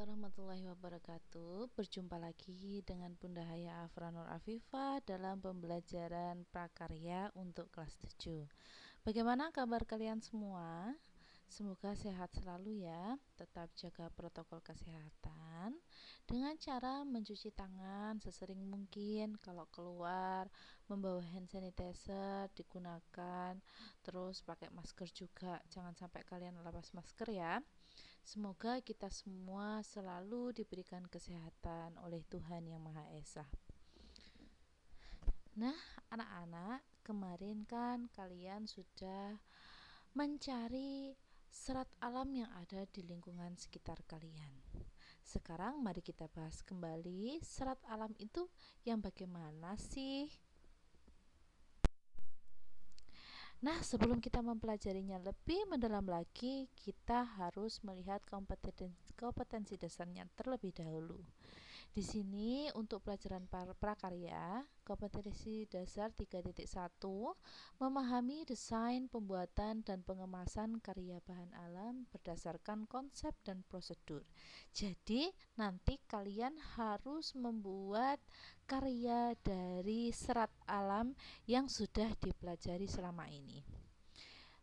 warahmatullahi wabarakatuh. Berjumpa lagi dengan Bunda Haya Afranur Afifah dalam pembelajaran prakarya untuk kelas 7. Bagaimana kabar kalian semua? Semoga sehat selalu ya. Tetap jaga protokol kesehatan dengan cara mencuci tangan sesering mungkin. Kalau keluar, membawa hand sanitizer digunakan, terus pakai masker juga. Jangan sampai kalian lepas masker ya. Semoga kita semua selalu diberikan kesehatan oleh Tuhan Yang Maha Esa. Nah, anak-anak, kemarin kan kalian sudah mencari serat alam yang ada di lingkungan sekitar kalian. Sekarang mari kita bahas kembali serat alam itu yang bagaimana sih? Nah, sebelum kita mempelajarinya lebih mendalam lagi, kita harus melihat kompetensi dasarnya terlebih dahulu. Di sini untuk pelajaran prakarya, kompetensi dasar 3.1, memahami desain, pembuatan, dan pengemasan karya bahan alam berdasarkan konsep dan prosedur. Jadi, nanti kalian harus membuat karya dari serat alam yang sudah dipelajari selama ini.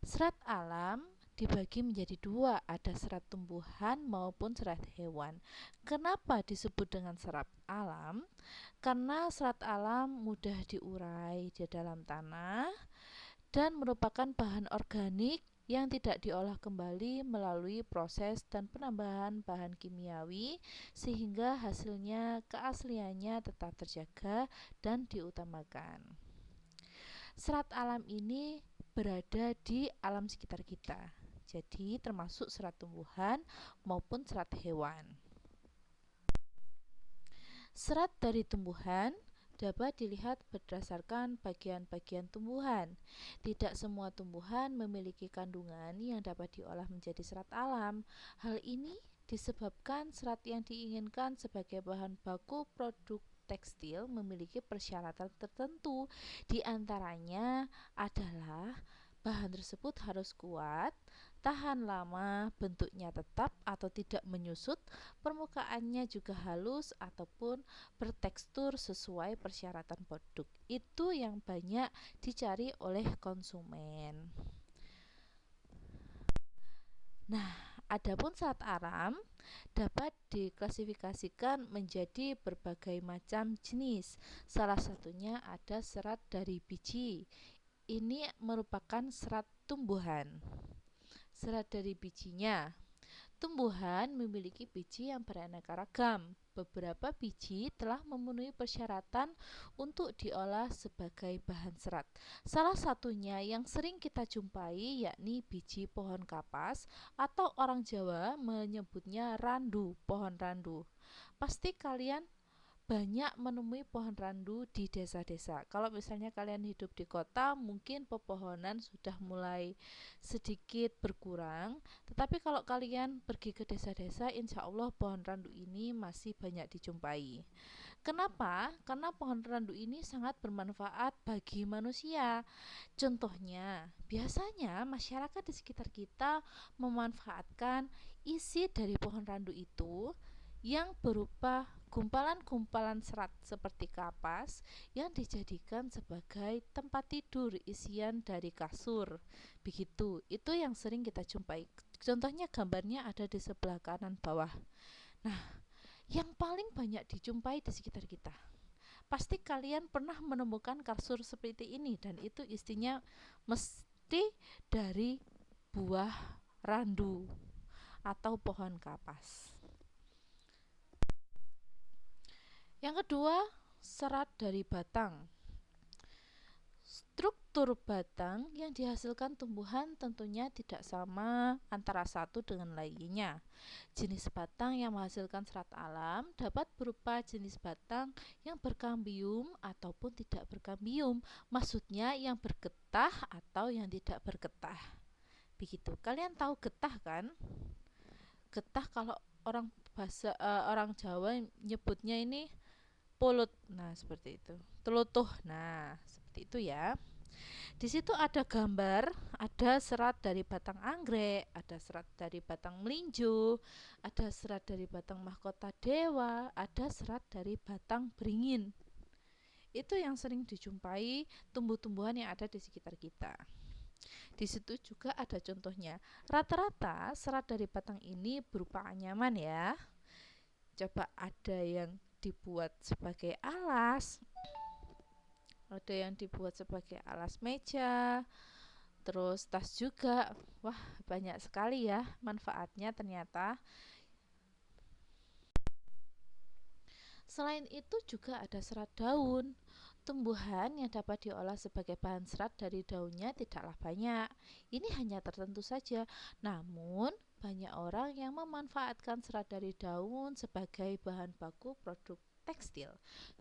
Serat alam dibagi menjadi dua, ada serat tumbuhan maupun serat hewan. Kenapa disebut dengan serat alam? Karena serat alam mudah diurai di dalam tanah dan merupakan bahan organik yang tidak diolah kembali melalui proses dan penambahan bahan kimiawi sehingga hasilnya keasliannya tetap terjaga dan diutamakan. Serat alam ini berada di alam sekitar kita. Jadi termasuk serat tumbuhan maupun serat hewan. Serat dari tumbuhan dapat dilihat berdasarkan bagian-bagian tumbuhan. Tidak semua tumbuhan memiliki kandungan yang dapat diolah menjadi serat alam. Hal ini disebabkan serat yang diinginkan sebagai bahan baku produk tekstil memiliki persyaratan tertentu. Di antaranya adalah bahan tersebut harus kuat, tahan lama, bentuknya tetap atau tidak menyusut, permukaannya juga halus ataupun bertekstur sesuai persyaratan produk. Itu yang banyak dicari oleh konsumen. Nah, adapun serat alam dapat diklasifikasikan menjadi berbagai macam jenis. Salah satunya ada serat dari biji. Ini merupakan serat tumbuhan. Serat dari bijinya. Tumbuhan memiliki biji yang beraneka ragam. Beberapa biji telah memenuhi persyaratan untuk diolah sebagai bahan serat. Salah satunya yang sering kita jumpai yakni biji pohon kapas atau orang Jawa menyebutnya randu, pohon randu. Pasti kalian banyak menemui pohon randu di desa-desa. Kalau misalnya kalian hidup di kota, mungkin pepohonan sudah mulai sedikit berkurang. Tetapi kalau kalian pergi ke desa-desa, insya Allah pohon randu ini masih banyak dijumpai. Kenapa? Karena pohon randu ini sangat bermanfaat bagi manusia. Contohnya, biasanya masyarakat di sekitar kita memanfaatkan isi dari pohon randu itu yang berupa gumpalan-gumpalan serat seperti kapas yang dijadikan sebagai tempat tidur isian dari kasur. Begitu, itu yang sering kita jumpai. Contohnya gambarnya ada di sebelah kanan bawah. Nah, yang paling banyak dijumpai di sekitar kita. Pasti kalian pernah menemukan kasur seperti ini dan itu isinya mesti dari buah randu atau pohon kapas. Yang kedua, serat dari batang. Struktur batang yang dihasilkan tumbuhan tentunya tidak sama antara satu dengan lainnya. Jenis batang yang menghasilkan serat alam dapat berupa jenis batang yang berkambium ataupun tidak berkambium. Maksudnya yang bergetah atau yang tidak bergetah. Begitu. Kalian tahu getah kan? Getah kalau orang Jawa nyebutnya ini pulut. Nah, seperti itu. Telutuh. Nah, seperti itu ya. Di situ ada gambar, ada serat dari batang anggrek, ada serat dari batang melinjo, ada serat dari batang mahkota dewa, ada serat dari batang beringin. Itu yang sering dijumpai tumbuh-tumbuhan yang ada di sekitar kita. Di situ juga ada contohnya. Rata-rata serat dari batang ini berupa anyaman ya. Coba ada yang dibuat sebagai alas, ada yang dibuat sebagai alas meja, terus tas juga. Wah, banyak sekali ya manfaatnya ternyata. Selain itu juga ada serat daun. Tumbuhan yang dapat diolah sebagai bahan serat dari daunnya tidaklah banyak. Ini hanya tertentu saja. Namun, banyak orang yang memanfaatkan serat dari daun sebagai bahan baku produk tekstil.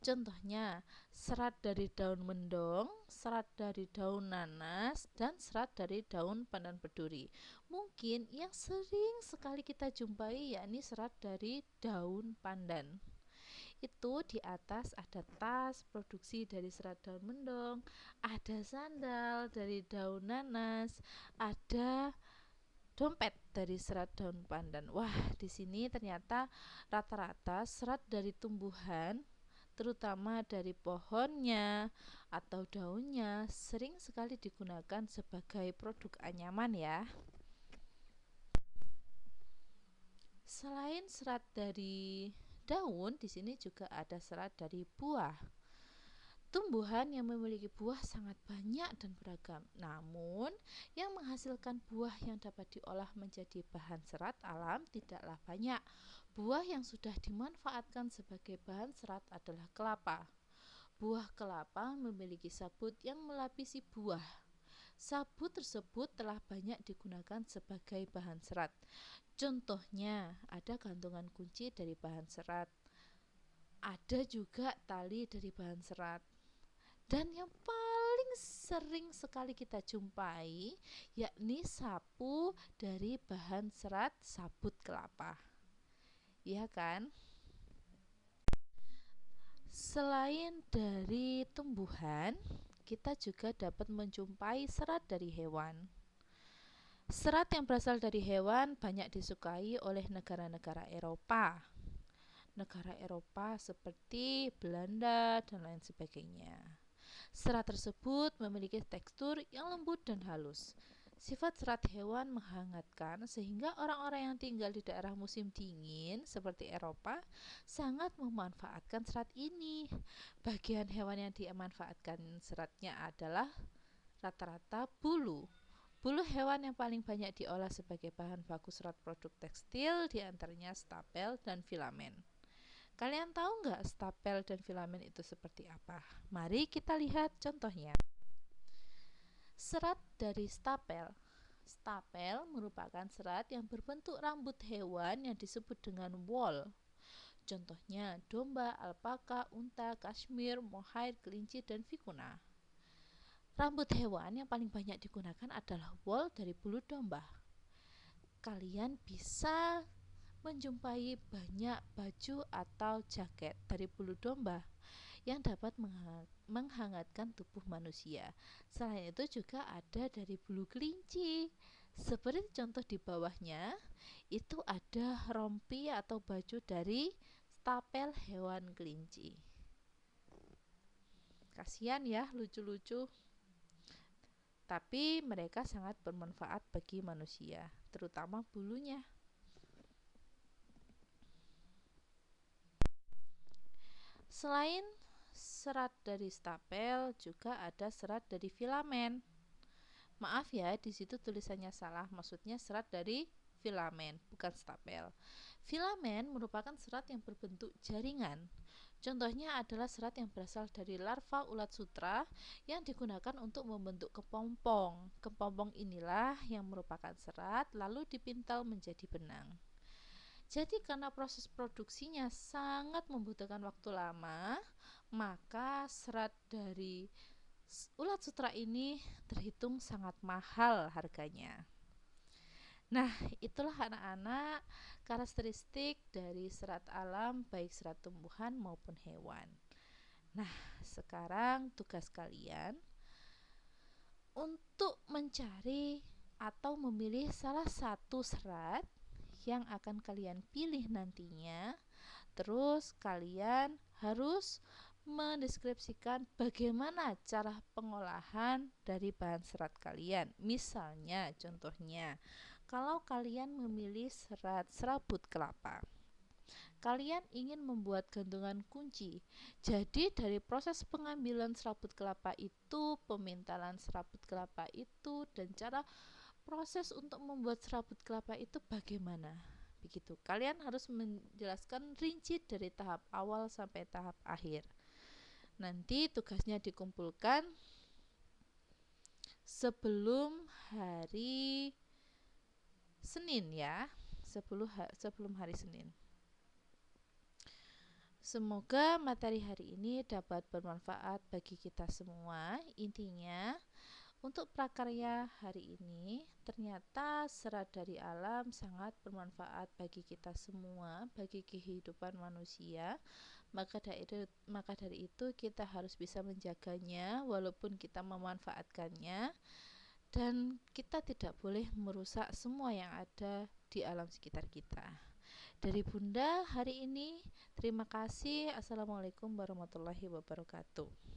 Contohnya, serat dari daun mendong, serat dari daun nanas, dan serat dari daun pandan berduri. Mungkin yang sering sekali kita jumpai yakni serat dari daun pandan. Itu di atas ada tas produksi dari serat daun mendong, ada sandal dari daun nanas, ada dompet dari serat daun pandan. Wah, di sini ternyata rata-rata serat dari tumbuhan, terutama dari pohonnya atau daunnya, sering sekali digunakan sebagai produk anyaman ya. Selain serat dari daun, di sini juga ada serat dari buah. Tumbuhan yang memiliki buah sangat banyak dan beragam. Namun, yang menghasilkan buah yang dapat diolah menjadi bahan serat alam tidaklah banyak. Buah yang sudah dimanfaatkan sebagai bahan serat adalah kelapa. Buah kelapa memiliki sabut yang melapisi buah. Sabut tersebut telah banyak digunakan sebagai bahan serat. Contohnya, ada gantungan kunci dari bahan serat. Ada juga tali dari bahan serat. Dan yang paling sering sekali kita jumpai yakni sapu dari bahan serat sabut kelapa. Iya kan? Selain dari tumbuhan, kita juga dapat menjumpai serat dari hewan. Serat yang berasal dari hewan banyak disukai oleh negara-negara Eropa. Negara Eropa seperti Belanda dan lain sebagainya. Serat tersebut memiliki tekstur yang lembut dan halus. Sifat serat hewan menghangatkan sehingga orang-orang yang tinggal di daerah musim dingin seperti Eropa sangat memanfaatkan serat ini. Bagian hewan yang dimanfaatkan seratnya adalah rata-rata bulu. Bulu hewan yang paling banyak diolah sebagai bahan baku serat produk tekstil diantaranya stapel dan filamen. Kalian tahu nggak stapel dan filamen itu seperti apa? Mari kita lihat contohnya. Serat dari stapel. Stapel merupakan serat yang berbentuk rambut hewan yang disebut dengan wool. Contohnya domba, alpaka, unta, kashmir, mohair, kelinci, dan vicuna. Rambut hewan yang paling banyak digunakan adalah wool dari bulu domba. Kalian bisa menjumpai banyak baju atau jaket dari bulu domba yang dapat menghangatkan tubuh manusia. Selain itu juga ada dari bulu kelinci. Seperti contoh di bawahnya, itu ada rompi atau baju dari stapel hewan kelinci. Kasihan ya, lucu-lucu. Tapi mereka sangat bermanfaat bagi manusia, terutama bulunya. Selain serat dari stapel, juga ada serat dari filamen. Maaf ya, di situ tulisannya salah. Maksudnya serat dari filamen, bukan stapel. Filamen merupakan serat yang berbentuk jaringan. Contohnya adalah serat yang berasal dari larva ulat sutra yang digunakan untuk membentuk kepompong. Kepompong inilah yang merupakan serat lalu dipintal menjadi benang. Jadi karena proses produksinya sangat membutuhkan waktu lama, maka serat dari ulat sutra ini terhitung sangat mahal harganya. Nah, itulah anak-anak karakteristik dari serat alam baik serat tumbuhan maupun hewan. Nah, sekarang tugas kalian untuk mencari atau memilih salah satu serat yang akan kalian pilih nantinya. Terus kalian harus mendeskripsikan bagaimana cara pengolahan dari bahan serat kalian. Misalnya, contohnya, kalau kalian memilih serat serabut kelapa, kalian ingin membuat gantungan kunci. Jadi dari proses pengambilan serabut kelapa itu, pemintalan serabut kelapa itu, dan cara proses untuk membuat serabut kelapa itu bagaimana? Begitu. Kalian harus menjelaskan rinci dari tahap awal sampai tahap akhir. Nanti tugasnya dikumpulkan sebelum hari Senin ya. Sebelum hari Senin. Semoga materi hari ini dapat bermanfaat bagi kita semua. Intinya, untuk prakarya hari ini, ternyata serat dari alam sangat bermanfaat bagi kita semua, bagi kehidupan manusia. Maka dari itu kita harus bisa menjaganya walaupun kita memanfaatkannya, dan kita tidak boleh merusak semua yang ada di alam sekitar kita. Dari Bunda hari ini, terima kasih. Assalamualaikum warahmatullahi wabarakatuh.